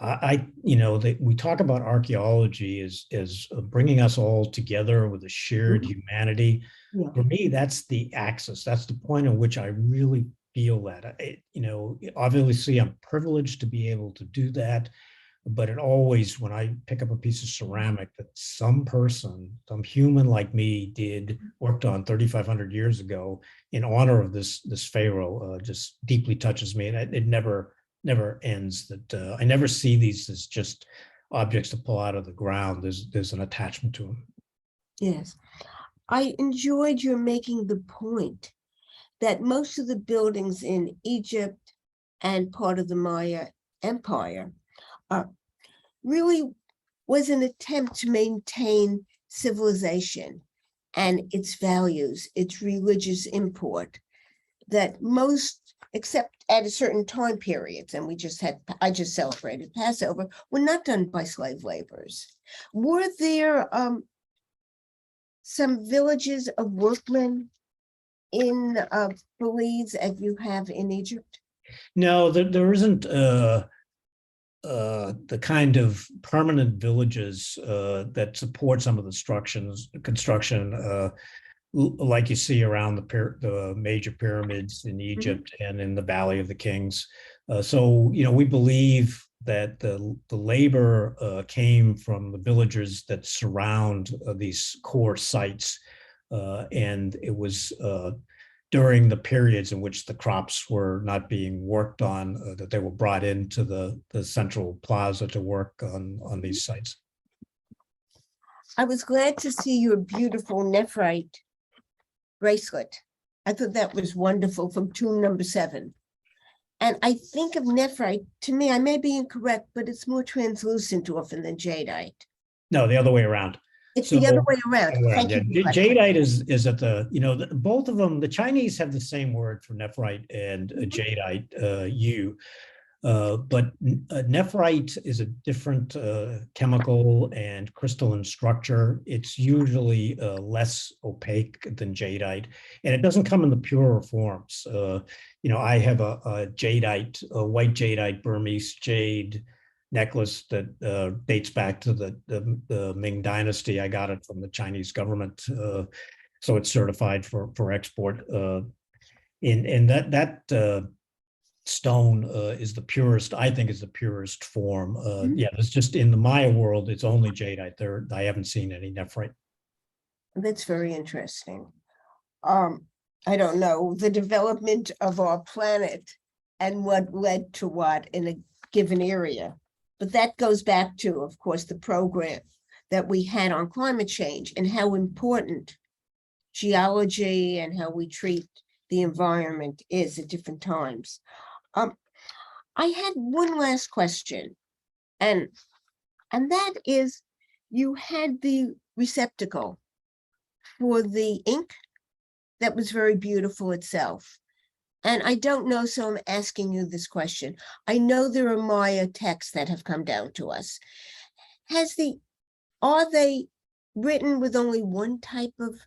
We talk about archaeology as bringing us all together with a shared humanity. Yeah. For me, that's the axis. That's the point at which I really feel that. Obviously, I'm privileged to be able to do that. But it always, when I pick up a piece of ceramic that some person, some human like me worked on 3,500 years ago in honor of this pharaoh, just deeply touches me. And it never ends. That I never see these as just objects to pull out of the ground. There's an attachment to them. Yes. I enjoyed your making the point that most of the buildings in Egypt and part of the Maya Empire really was an attempt to maintain civilization and its values, its religious import, that most, except at a certain time periods, and I just celebrated Passover, were not done by slave laborers. Were there some villages of workmen in Belize as you have in Egypt? No, there isn't the kind of permanent villages that support some of the construction like you see around the major pyramids in Egypt and in the Valley of the Kings. So, we believe that the labor came from the villagers that surround these core sites. And it was during the periods in which the crops were not being worked on that they were brought into the central plaza to work on these sites. I was glad to see your beautiful nephrite bracelet. I thought that was wonderful from tomb number 7. And I think of nephrite, to me, I may be incorrect, but it's more translucent often than jadeite. No, the other way around. It's the other way around. Thank you. Jadeite is at both of them, the Chinese have the same word for nephrite and jadeite, but nephrite is a different chemical and crystalline structure. It's usually less opaque than jadeite, and it doesn't come in the purer forms. I have a white jadeite Burmese jade necklace that dates back to the Ming Dynasty. I got it from the Chinese government, so it's certified for export. And that stone is the purest, I think, is the purest form. Yeah, it's just in the Maya world, it's only jadeite. I haven't seen any nephrite. That's very interesting. I don't know the development of our planet and what led to what in a given area. But that goes back to, of course, the program that we had on climate change and how important geology and how we treat the environment is at different times. I had one last question, and that is, you had the receptacle for the ink that was very beautiful itself. And I don't know, so I'm asking you this question. I know there are Maya texts that have come down to us. Are they written with only one type of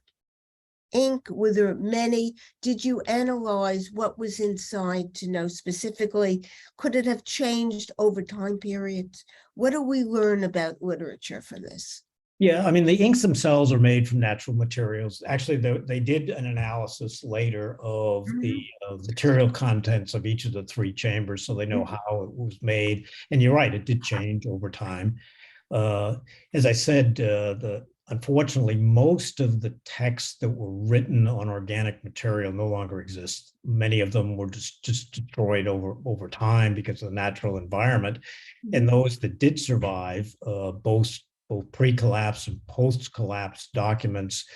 ink? Were there many? Did you analyze what was inside to know specifically? Could it have changed over time periods? What do we learn about literature from this? Yeah, I mean, the inks themselves are made from natural materials. Actually, they did an analysis later of the material contents of each of the 3 chambers, so they know how it was made. And you're right, it did change over time. As I said, unfortunately, most of the texts that were written on organic material no longer exist. Many of them were just destroyed over time because of the natural environment. And those that did survive, both pre-collapse and post-collapse documents,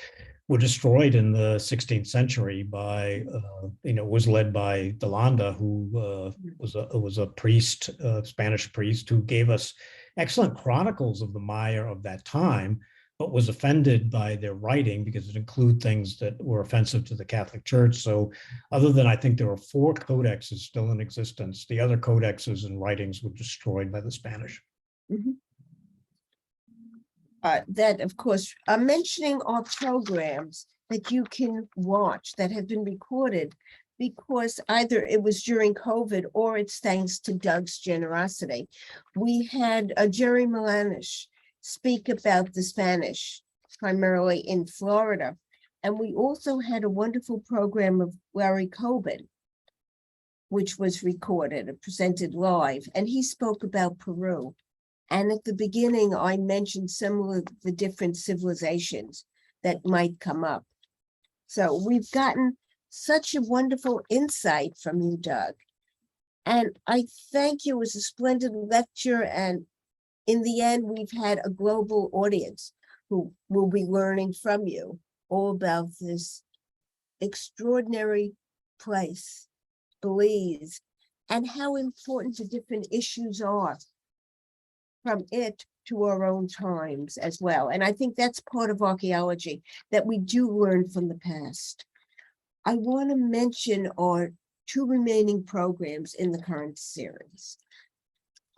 were destroyed in the 16th century by, was led by Delanda, who was a priest, Spanish priest, who gave us excellent chronicles of the Maya of that time, but was offended by their writing because it included things that were offensive to the Catholic Church. So other than, I think there are 4 codexes still in existence, the other codexes and writings were destroyed by the Spanish. That, of course, I'm mentioning our programs that you can watch that have been recorded because either it was during COVID or it's thanks to Doug's generosity. We had Jerry Milanish speak about the Spanish, primarily in Florida. And we also had a wonderful program of Larry Coben, which was recorded and presented live. And he spoke about Peru. And at the beginning, I mentioned some of the different civilizations that might come up. So we've gotten such a wonderful insight from you, Doug. And I thank you. It was a splendid lecture. And in the end, we've had a global audience who will be learning from you all about this extraordinary place, Belize, and how important the different issues are from it to our own times as well. And I think that's part of archaeology, that we do learn from the past. I want to mention our 2 remaining programs in the current series.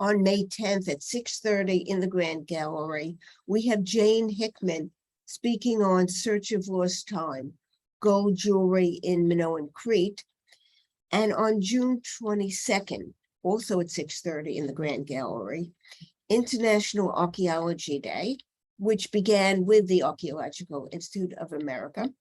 On May 10th at 6:30 in the Grand Gallery, we have Jane Hickman speaking on Search of Lost Time, Gold Jewelry in Minoan Crete. And on June 22nd, also at 6:30 in the Grand Gallery, International Archaeology Day, which began with the Archaeological Institute of America.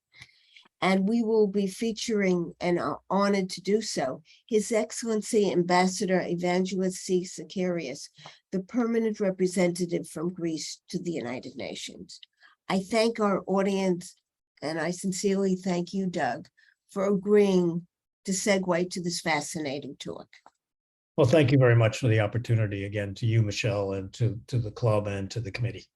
And we will be featuring, and are honored to do so, His Excellency Ambassador Evangelos C. Sakarias, the permanent representative from Greece to the United Nations. I thank our audience, and I sincerely thank you, Doug, for agreeing to segue to this fascinating talk. Well, thank you very much for the opportunity again to you, Michelle, and to the club and to the committee.